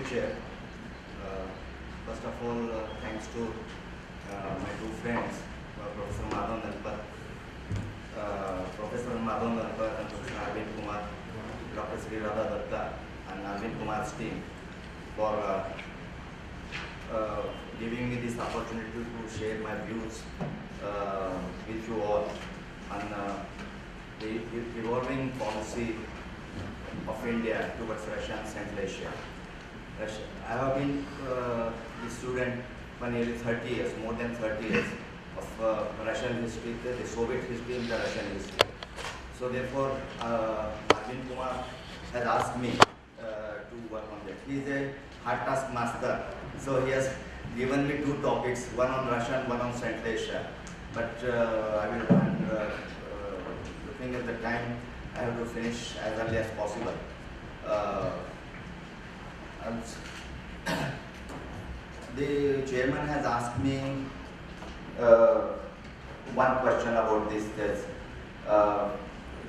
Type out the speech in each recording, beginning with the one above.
Chair. First of all, thanks to my two friends, Professor Manipal and Professor Arvind Kumar, Dr. Sri Radha Datta and Arvind Kumar's team for giving me this opportunity to share my views with you all on the evolving policy of India towards Russia and Central Asia. I have been a student for nearly 30 years, more than 30 years of Russian history, the Soviet history and the Russian history. So therefore, Arvind Kumar has asked me to work on that. He is a hard task master, so he has given me two topics, one on Russia and one on Central Asia. But I will, looking at the time, I have to finish as early as possible. The chairman has asked me one question about this.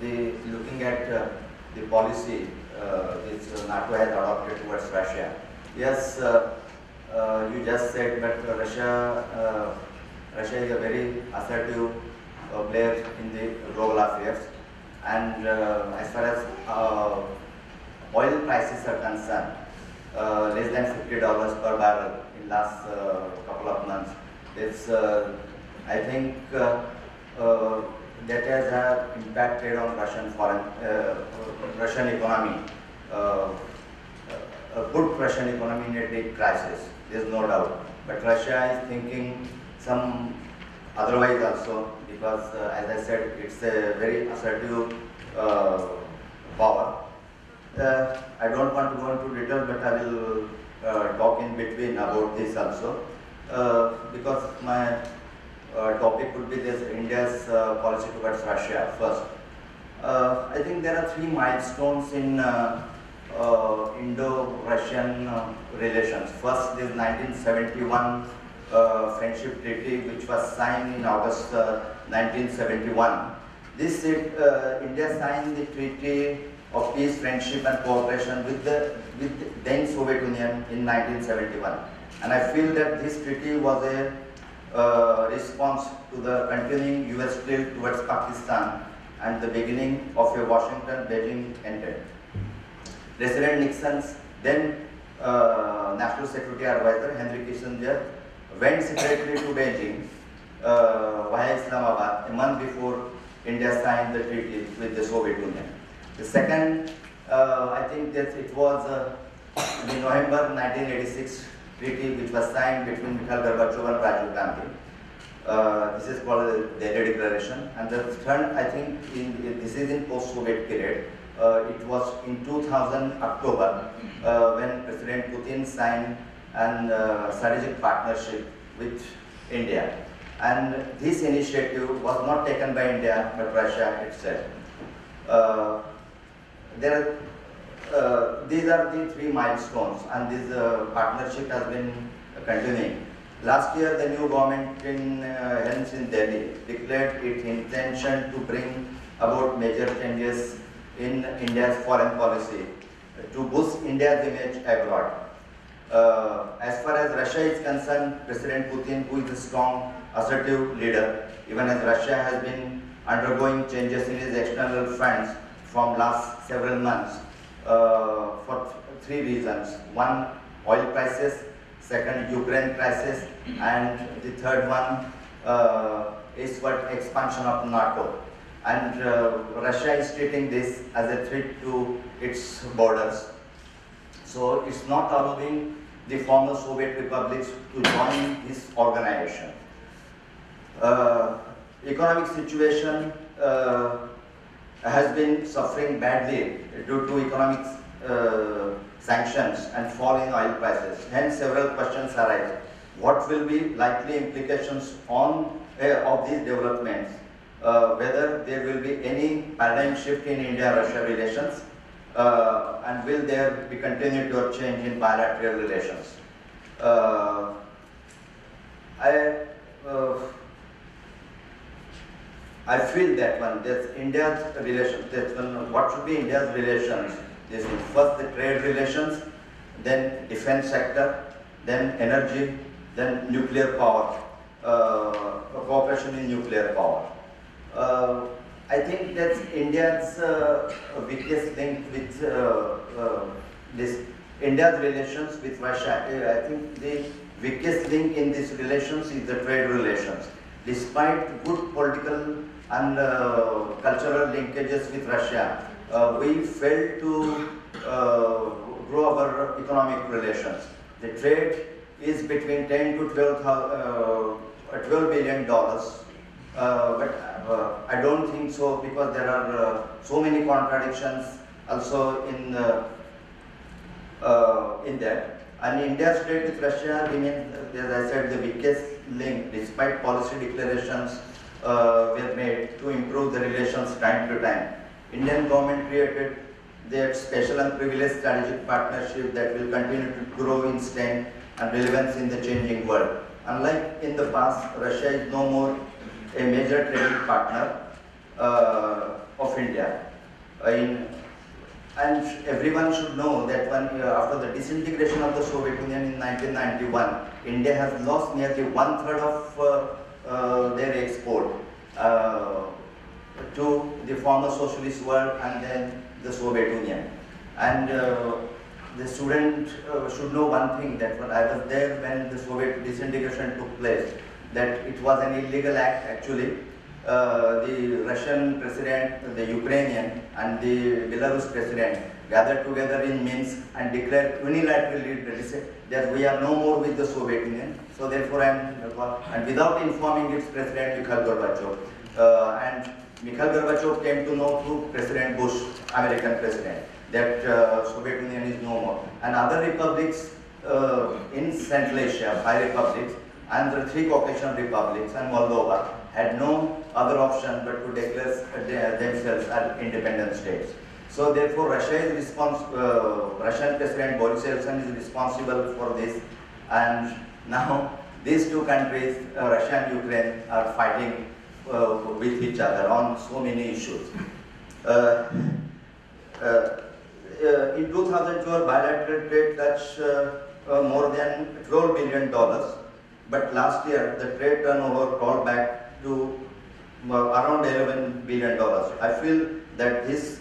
Looking at the policy which NATO has adopted towards Russia. Yes, you just said that Russia is a very assertive player in the global affairs, and as far as oil prices are concerned, less than $50 per barrel in last couple of months. It's I think that has impacted on Russian economy. Put Russian economy in a deep crisis. There's no doubt. But Russia is thinking some otherwise also, because as I said, it's a very assertive power. I don't want to go into detail, but I will talk in between about this also, because my topic would be this India's policy towards Russia first. I think there are three milestones in Indo-Russian relations. First is 1971 Friendship Treaty, which was signed in August 1971. This India signed the Treaty of Peace, Friendship and Cooperation with the then Soviet Union in 1971. And I feel that this treaty was a response to the continuing US tilt towards Pakistan and the beginning of a Washington-Beijing entente. President Nixon's then National Security Advisor, Henry Kissinger, went secretly to Beijing via Islamabad a month before India signed the treaty with the Soviet Union. The second, I think that it was the November 1986 treaty which was signed between Mikhail Gorbachev and Rajiv Gandhi. This is called the Delhi Declaration. And the third, I think, this is in post-Soviet period. It was in 2000 October when President Putin signed an strategic partnership with India. And this initiative was not taken by India but Russia itself. These are the three milestones, and this partnership has been continuing. Last year, the new government in Delhi declared its intention to bring about major changes in India's foreign policy to boost India's image abroad. As far as Russia is concerned, President Putin, who is a strong, assertive leader, even as Russia has been undergoing changes in its external fronts from last several months for three reasons. One, oil prices. Second, Ukraine crisis. And the third one is what expansion of NATO. And Russia is treating this as a threat to its borders. So it's not allowing the former Soviet republics to join this organization. Economic situation has been suffering badly due to economic sanctions and falling oil prices. Hence, several questions arise. What will be likely implications of these developments? Whether there will be any paradigm shift in India-Russia relations, and will there be continuity or change in bilateral relations? I feel that India's relations, what should be India's relations? This is first the trade relations, then defense sector, then energy, then nuclear power, cooperation in nuclear power. I think that's India's weakest link with this India's relations with Russia. I think the weakest link in these relations is the trade relations. Despite good political and cultural linkages with Russia, we failed to grow our economic relations. The trade is between 10 to 12 billion dollars, but I don't think so, because there are so many contradictions also in that. And India's trade with Russia remains, as I said, the weakest link, despite policy declarations were made to improve the relations time to time. Indian government created their special and privileged strategic partnership that will continue to grow in strength and relevance in the changing world. Unlike in the past, Russia is no more a major trading partner of India. And everyone should know that after the disintegration of the Soviet Union in 1991, India has lost nearly 1/3 of their export to the former socialist world and then the Soviet Union. And the student should know one thing, that when I was there when the Soviet disintegration took place, that it was an illegal act actually. The Russian president, the Ukrainian and the Belarus president gathered together in Minsk and declared unilaterally that we are no more with the Soviet Union. So therefore and without informing its president Mikhail Gorbachev. And Mikhail Gorbachev came to know through President Bush, American president, that Soviet Union is no more. And other republics in Central Asia, 5 republics, and the 3 Caucasian republics and Moldova had no other option but to declare themselves as independent states. So therefore Russia is Russian President Boris Yeltsin is responsible for this, and now these 2 countries, Russia and Ukraine, are fighting with each other on so many issues. In 2012, bilateral trade touched more than $12 billion, but last year the trade turnover crawled back to around $11 billion. I feel that this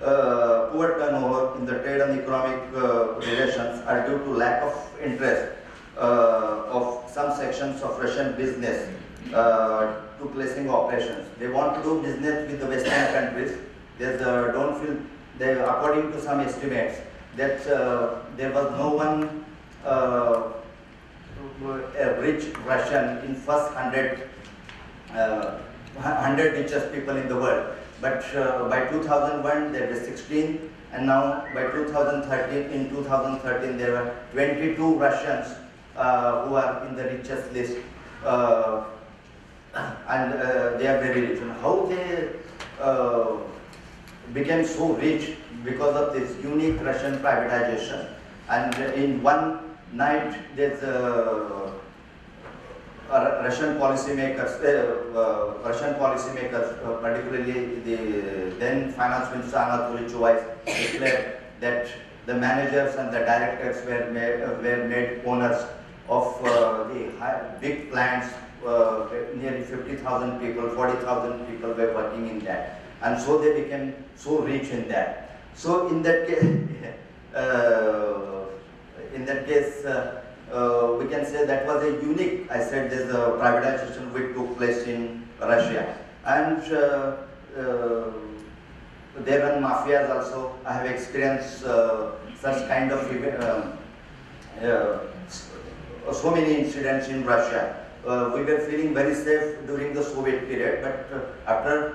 poor turnover in the trade and economic relations are due to lack of interest of some sections of Russian business to placing operations. They want to do business with the Western countries. Don't feel according to some estimates that there was no one a rich Russian in first 100 richest people in the world. But by 2001 there were 16, and now by 2013 there were 22 Russians who are in the richest list, and they are very rich. And how they became so rich? Because of this unique Russian privatization. And in one night, there's Russian policymakers, particularly the then Finance Minister Anatoly Chubais, declared that the managers and the directors were made owners of the big plants. Nearly 50,000 people, 40,000 people were working in that, and so they became so rich in that. So in that case, we can say that was a unique. I said there's a privatization which took place in Russia, and there are mafias also. I have experienced such kind of so many incidents in Russia. We were feeling very safe during the Soviet period, but after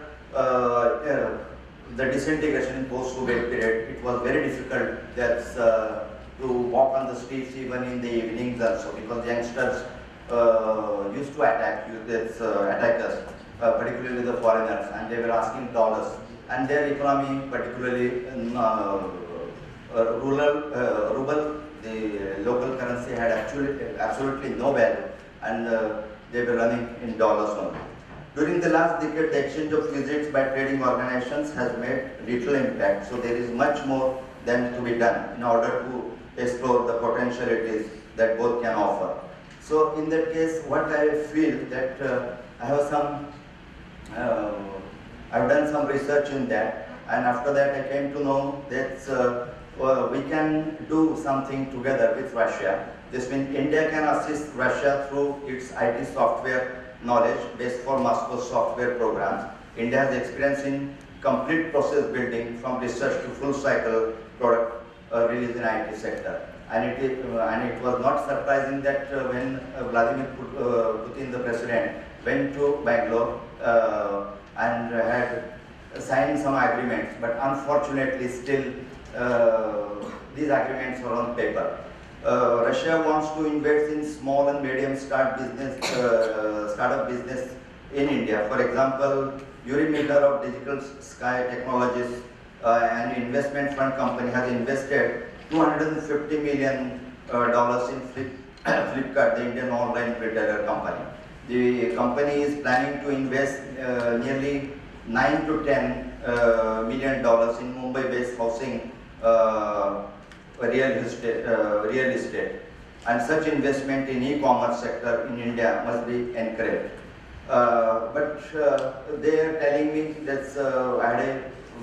the disintegration in post-Soviet period, it was very difficult to walk on the streets even in the evenings also, because youngsters used to attack us, particularly the foreigners, and they were asking dollars. And their economy, particularly ruble, the local currency had absolutely no value, and they were running in dollars only. During the last decade, the exchange of visits by trading organizations has made little impact, so there is much more than to be done in order to explore the potentialities that both can offer. So in that case, what I feel that I have some, I've done some research in that, and after that I came to know that we can do something together with Russia. This means India can assist Russia through its IT software knowledge based for Moscow software programs. India has experience in complete process building from research to full cycle product release in IT sector. And it was not surprising that when Vladimir Putin, the president, went to Bangalore and had signed some agreements, but unfortunately still these agreements are on paper. Russia wants to invest in small and medium startup business in India. For example, Eurasian of Digital Sky Technologies, an investment fund company, has invested $250 million in Flipkart, the Indian online retailer company. The company is planning to invest nearly $9 to $10 million in Mumbai-based housing real estate. And such investment in e-commerce sector in India must be encouraged. But they are telling me that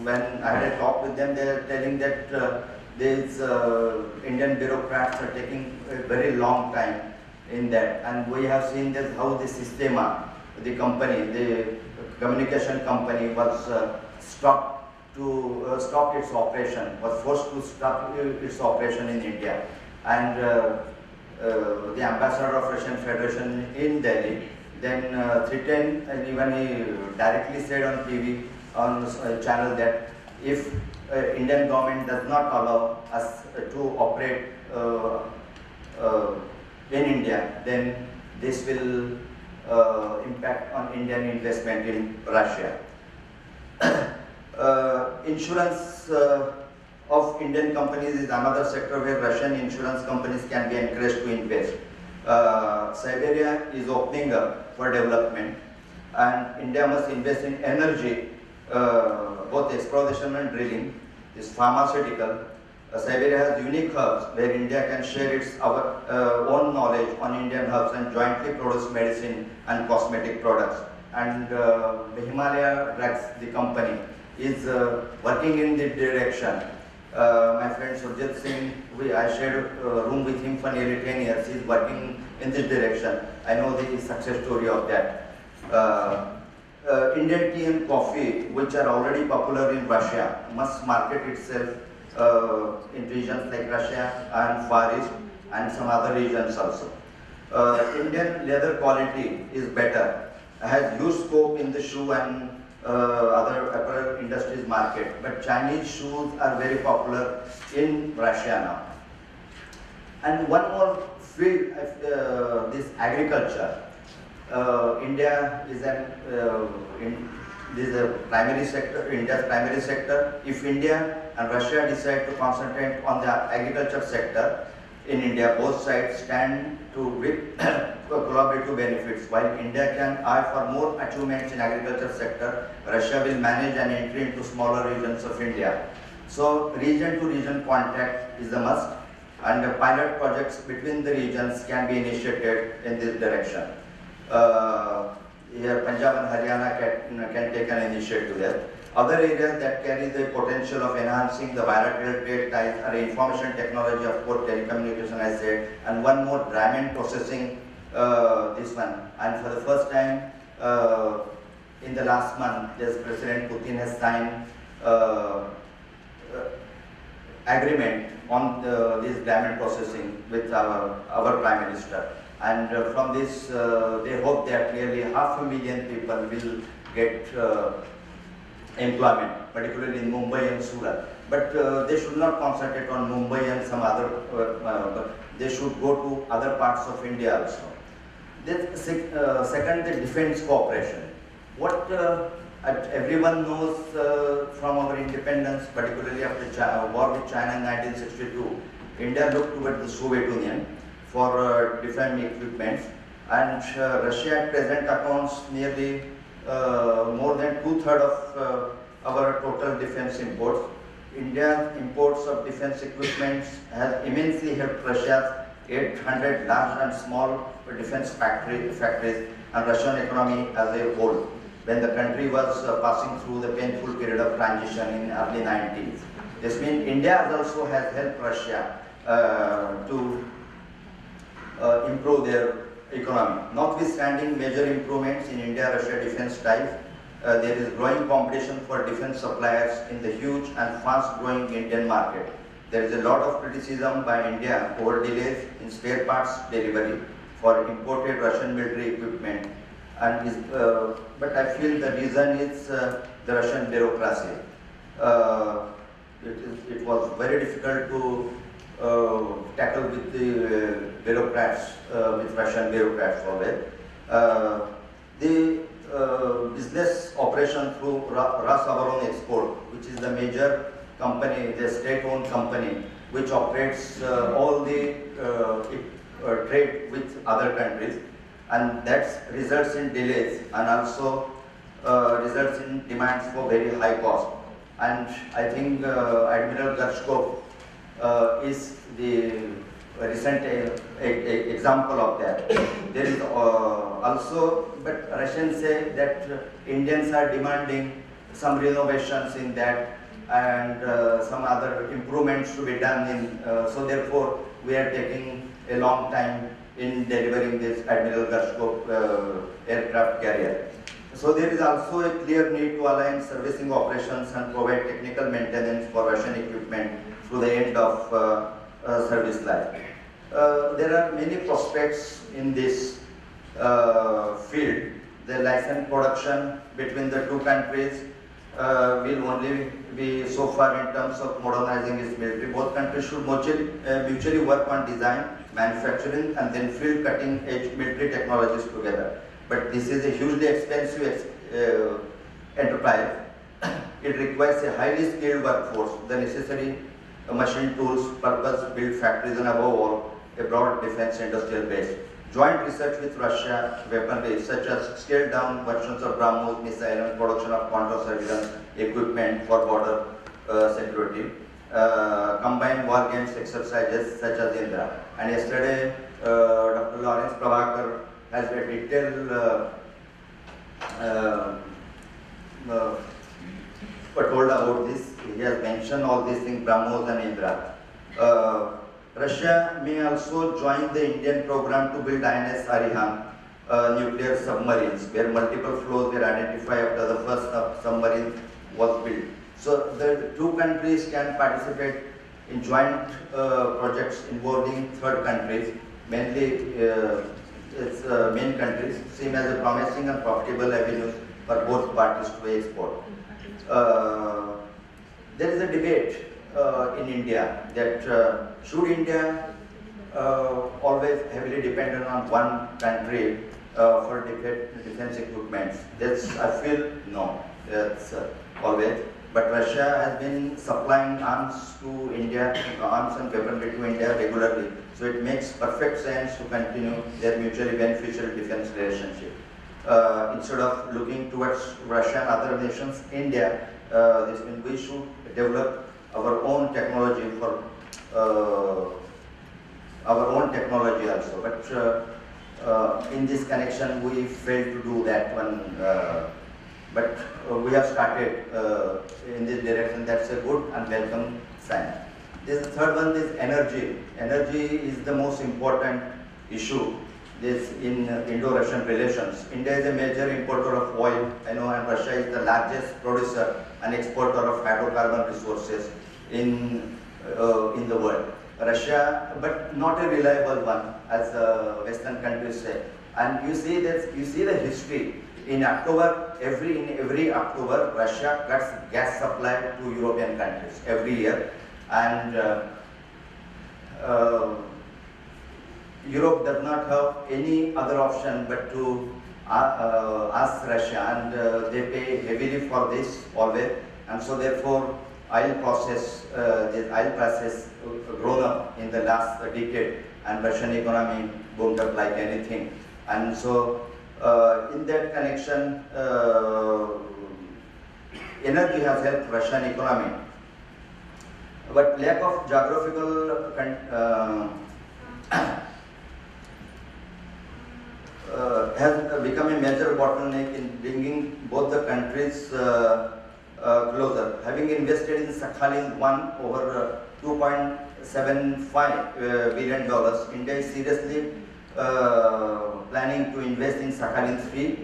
when I had a talk with them, they are telling that these Indian bureaucrats are taking a very long time in that. And we have seen this, how the Sistema, the company, the communication company, was stopped its operation, was forced to stop its operation in India. And the ambassador of Russian Federation in Delhi then threatened, and even he directly said on TV, on a channel, that if Indian government does not allow us to operate in India, then this will impact on Indian investment in Russia. Insurance of Indian companies is another sector where Russian insurance companies can be encouraged to invest. Siberia is opening up for development, and India must invest in energy, both exploration and drilling. Is pharmaceutical. Siberia has unique hubs where India can share our own knowledge on Indian hubs and jointly produce medicine and cosmetic products. And the Himalaya Drugs, the company, is working in this direction. My friend Surjit Singh, I shared a room with him for nearly 10 years. He is working in this direction. I know the success story of that. Indian tea and coffee, which are already popular in Russia, must market itself in regions like Russia and Far East and some other regions also. Indian leather quality is better, has huge scope in the shoe and other apparel industries market, but Chinese shoes are very popular in Russia now. And one more field, this agriculture. India is a primary sector, India's primary sector. If India and Russia decide to concentrate on the agriculture sector in India, both sides stand to reap collaborative benefits. While India can eye for more achievements in agriculture sector, Russia will manage an entry into smaller regions of India. So region to region contact is a must, and pilot projects between the regions can be initiated in this direction. Here Punjab and Haryana can take an initiative there. Other areas that carry the potential of enhancing the bilateral trade ties are information technology, of course, telecommunication, I said, and one more, diamond processing, this one. And for the first time in the last month, President Putin has signed agreement on this diamond processing with our Prime Minister. And from this, they hope that nearly 500,000 people will get employment, particularly in Mumbai and Surat. But they should not concentrate on Mumbai and some other, but they should go to other parts of India also. Second, the defense cooperation. What everyone knows from our independence, particularly after war with China in 1962, India looked towards the Soviet Union for defense equipments, and Russia at present accounts nearly more than 2/3 of our total defense imports. India's imports of defense equipment has immensely helped Russia's 800 large and small defense factories and Russian economy as a whole, when the country was passing through the painful period of transition in early 90s. This means India also has helped Russia to improve their economy. Notwithstanding major improvements in India-Russia defense ties, there is growing competition for defense suppliers in the huge and fast-growing Indian market. There is a lot of criticism by India over delays in spare parts delivery for imported Russian military equipment, and but I feel the reason is the Russian bureaucracy. It was very difficult to tackle with the bureaucrats, with Russian bureaucrats always. The business operation through Rosaboron Export, which is the major company, the state-owned company, which operates all the trade with other countries, and that results in delays and also results in demands for very high cost. And I think Admiral Gorshkov is the recent example of that. There is also, but Russians say that Indians are demanding some renovations in that and some other improvements to be done in, so therefore we are taking a long time in delivering this Admiral Gorshkov aircraft carrier. So there is also a clear need to align servicing operations and provide technical maintenance for Russian equipment through the end of service life. There are many prospects in this field. The license production between the two countries will only be so far in terms of modernizing its military. Both countries should mutually work on design, manufacturing, and then field cutting-edge military technologies together. But this is a hugely expensive enterprise. It requires a highly skilled workforce, the necessary machine tools, purpose-built factories, and above all, a broad defense industrial base. Joint research with Russia, weaponry such as scaled-down versions of BrahMos missile and production of counter-surveillance equipment for border security, combined war games exercises such as Indra. And yesterday, Dr. Lawrence Prabhakar has a detailed told about this. He has mentioned all these things, BrahMos and Indra. Russia may also join the Indian program to build INS Arihant nuclear submarines, where multiple flows were identified after the first submarine was built. So the two countries can participate in joint projects involving third countries, mainly its main countries, seen as a promising and profitable avenues for both parties to export. There is a debate in India that should India always heavily dependent on one country for defense equipment. That's, I feel, no, that's always. But Russia has been supplying arms to India, arms and weaponry to India regularly. So it makes perfect sense to continue their mutually beneficial defense relationship. Instead of looking towards Russia and other nations, India, this means we should develop our own technology for our own technology also. But in this connection, we failed to do that one. But we have started in this direction. That's a good and welcome sign. This third one is energy. Energy is the most important issue this in Indo-Russian relations. India is a major importer of oil, and Russia is the largest producer and exporter of hydrocarbon resources in the world. Russia, but not a reliable one, as Western countries say. And you see this, you see the history. In October, in every October, Russia cuts gas supply to European countries every year, and Europe does not have any other option but to ask Russia, and they pay heavily for this always, and so therefore this oil prices grown up in the last decade, and Russian economy boomed up like anything, and so in that connection, energy has helped Russian economy but lack of geographical has become a major bottleneck in bringing both the countries closer. Having invested in Sakhalin-1 over $2.75 billion, India is seriously planning to invest in Sakhalin-3,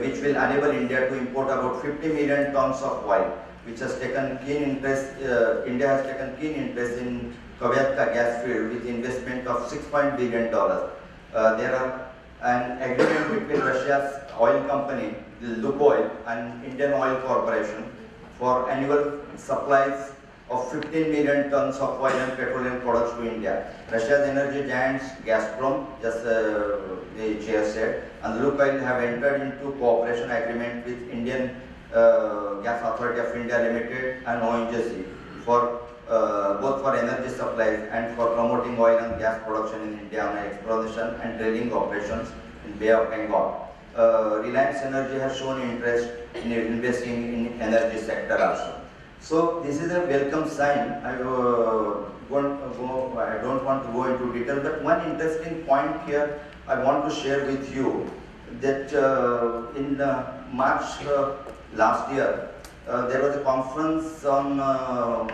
which will enable India to import about 50 million tons of oil, which has taken keen interest. India has taken keen interest in Kolkata gas field with investment of $6 billion. There are an agreement between Russia's oil company, Lukoil, and Indian Oil Corporation for annual supplies of 15 million tons of oil and petroleum products to India. Russia's energy giants, Gazprom, just the chair said, and Lukoil have entered into cooperation agreement with Indian Gas Authority of India Limited and ONGC for both for energy supplies and for promoting oil and gas production in India on exploration and drilling operations in Bay of Bengal. Reliance Energy has shown interest in investing in energy sector also. So this is a welcome sign. I don't want to go into detail, but one interesting point here I want to share with you that in March last year, there was a conference on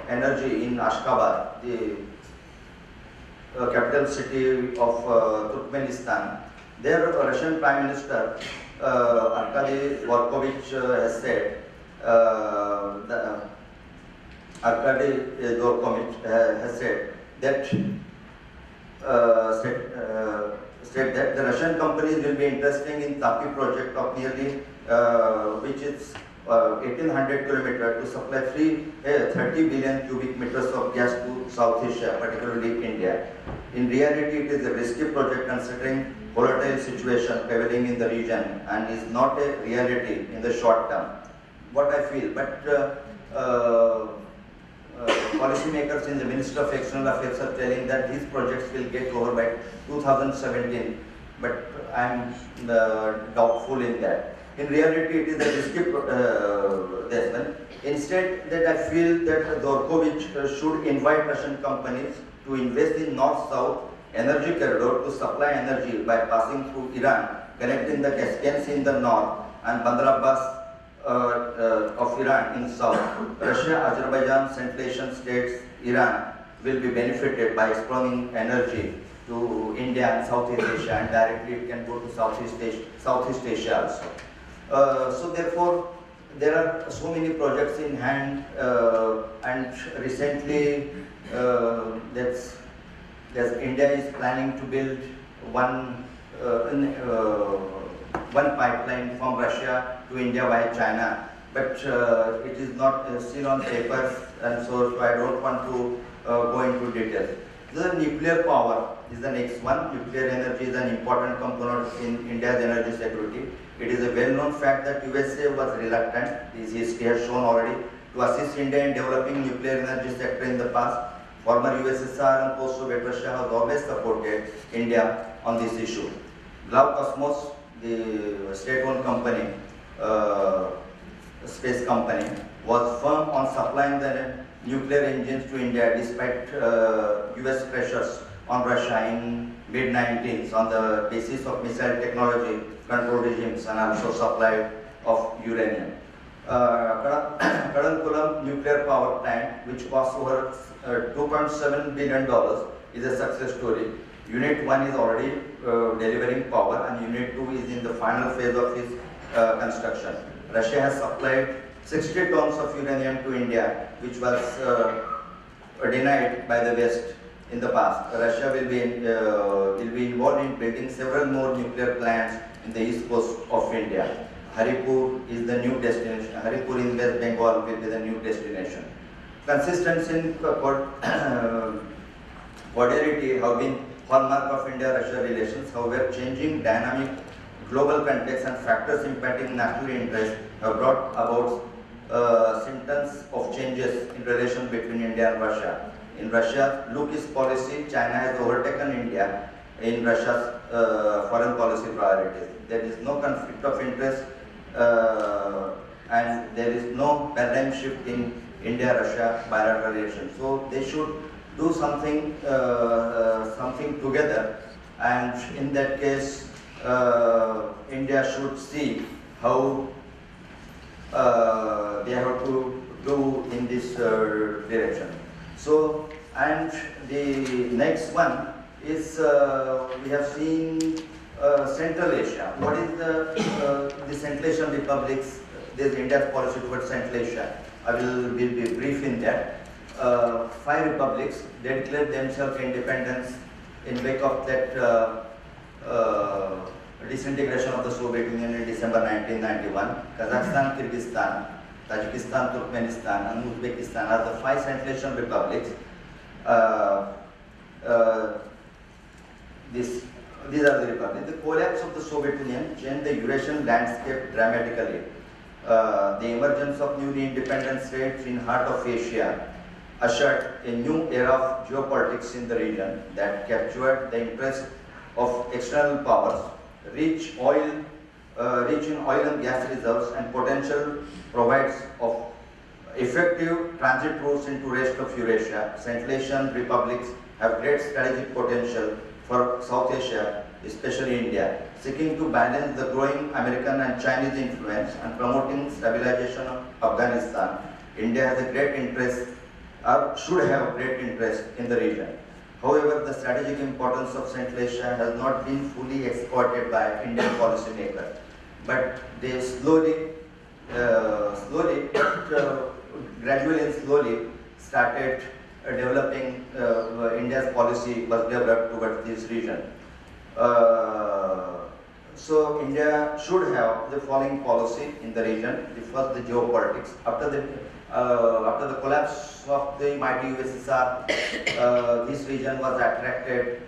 energy in Ashgabat, the capital city of Turkmenistan. There, Russian Prime Minister Arkady Dvorkovich has said, said that the Russian companies will be interested in Tapi project of nearly, which is 1800 kilometers to supply 30 billion cubic meters of gas to South Asia, particularly India. In reality, it is a risky project considering volatile situation prevailing in the region and is not a reality in the short term. What I feel, but policymakers in the Ministry of External Affairs are telling that these projects will get over by 2017, but I am doubtful in that. In reality, it is a risky investment. Instead, that I feel that Dvorkovich should invite Russian companies to invest in North-South energy corridor to supply energy by passing through Iran, connecting the Caspian Sea in the north and Bandar Abbas of Iran in south. Russia, Azerbaijan, Central Asian states, Iran will be benefited by exploring energy to India and Southeast Asia, and directly it can go to Southeast Asia also. So therefore, there are so many projects in hand, and recently India is planning to build one pipeline from Russia to India via China, but it is not still on papers, and so I don't want to go into details. The nuclear power is the next one. Nuclear energy is an important component in India's energy security. It is a well-known fact that USA was reluctant, this history has shown already, to assist India in developing nuclear energy sector in the past. Former USSR and post-Soviet Russia has always supported India on this issue. Cosmos, the state-owned company, space company, was firm on supplying the nuclear engines to India despite US pressures on Russia in mid-19s on the basis of missile technology, control regimes, and also supply of uranium. Kadankulam nuclear power plant, which costs over $2.7 billion, is a success story. Unit 1 is already delivering power, and Unit 2 is in the final phase of its construction. Russia has supplied 60 tons of uranium to India, which was denied by the West in the past. Russia will be involved in building several more nuclear plants in the east coast of India. Haripur is the new destination. Haripur in West Bengal will be the new destination. Consistency in cordiality have been hallmark of India-Russia relations. However, changing dynamic global context and factors impacting national interest have brought about symptoms of changes in relation between India and Russia. In Russia's look-east policy, China has overtaken India in Russia's foreign policy priorities. There is no conflict of interest and there is no paradigm shift in India-Russia bilateral relations. So they should do something, something together, and in that case, India should see how they have to do in this direction. So, and the next one is we have seen Central Asia. What is the Central Asian republics? There is India's policy towards Central Asia. I will be brief in that. 5 republics, they declared themselves independence in wake of that disintegration of the Soviet Union in December 1991. Kazakhstan, Kyrgyzstan, Tajikistan, Turkmenistan, and Uzbekistan are the 5 Central Asian republics. These are the republics. The collapse of the Soviet Union changed the Eurasian landscape dramatically. The emergence of newly independent states in heart of Asia ushered a new era of geopolitics in the region that captured the interest of external powers, rich in oil and gas reserves, and potential provides of effective transit routes into rest of Eurasia. Central Asian republics have great strategic potential for South Asia, especially India, seeking to balance the growing American and Chinese influence and promoting stabilization of Afghanistan. India has a great interest, or should have a great interest in the region. However, the strategic importance of Central Asia has not been fully exploited by Indian policymakers, but they gradually and slowly started developing, India's policy was developed towards this region. So India should have the following policy in the region. The first, the geopolitics. After the collapse of the mighty USSR, this region was attracted.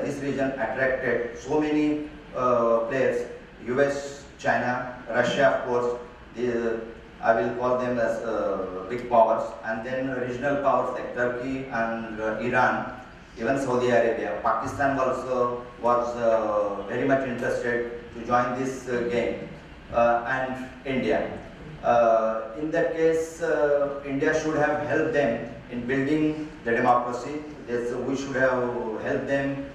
This region attracted so many players: US, China, Russia, of course. I will call them as big powers, and then regional powers like Turkey and Iran, even Saudi Arabia. Pakistan also was very much interested to join this game, and India. In that case, India should have helped them in building the democracy. We should have helped them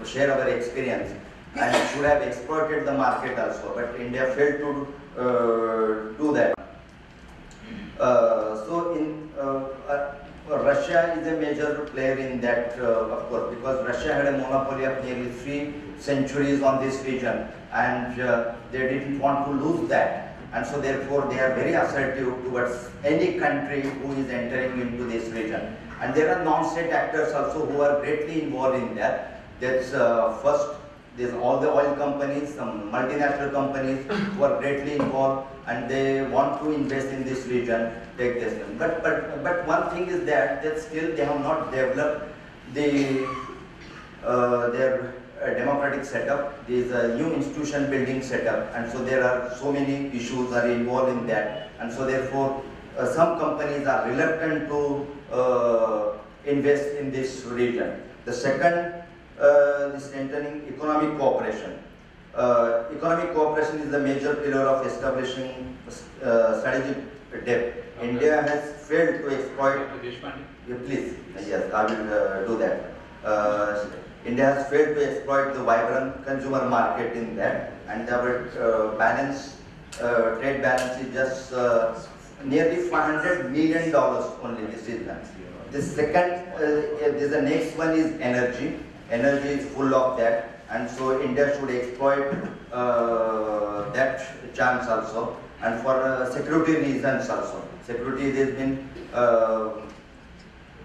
share our experience, and should have exploited the market also. But India failed to do that. Russia is a major player in that, of course, because Russia had a monopoly of nearly 3 centuries on this region, and they didn't want to lose that. And so therefore they are very assertive towards any country who is entering into this region. And there are non-state actors also who are greatly involved in that. That's first, there's all the oil companies, some multinational companies who are greatly involved, and they want to invest in this region, take this one. But one thing is that still they have not developed their democratic setup. There is a new institution building setup, and so there are so many issues are involved in that, and so therefore some companies are reluctant to invest in this region. The second, the strengthening economic cooperation. Economic cooperation is the major pillar of establishing strategic depth. India has failed to exploit. Please, yes, I will do that. India has failed to exploit the vibrant consumer market in that, and our trade balance is just nearly $500 million only this season. The second, the next one is energy. Energy is full of that, and so India should exploit that chance also, and for security reasons also. Security, there has been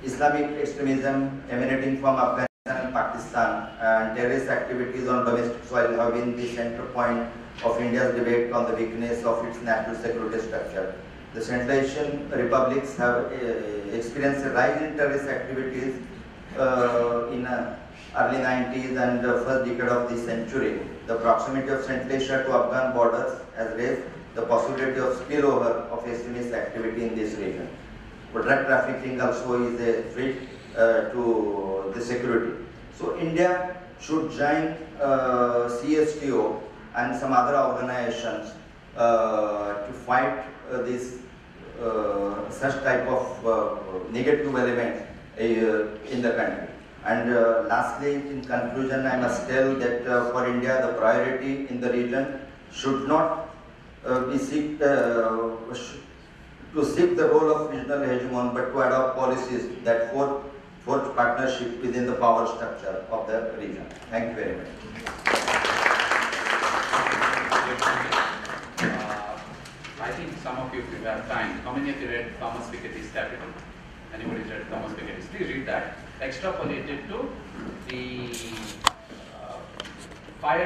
Islamic extremism emanating from Afghanistan and Pakistan, and terrorist activities on domestic soil have been the center point of India's debate on the weakness of its national security structure. The Central Asian republics have experienced a rise in terrorist activities in early 90s and the first decade of this century. The proximity of Central Asia to Afghan borders has raised the possibility of spillover of extremist activity in this region. But drug trafficking also is a threat to the security. So India should join CSTO and some other organizations to fight this such type of negative element in the country. And lastly, in conclusion, I must tell that for India, the priority in the region should not be to seek the role of regional hegemon, but to adopt policies that forge partnership within the power structure of the region. Thank you very much. I think some of you, if you have time, how many of you read Thomas Piketty's Capital? Anybody read Thomas Piketty's? Please read that. Extrapolated to the fire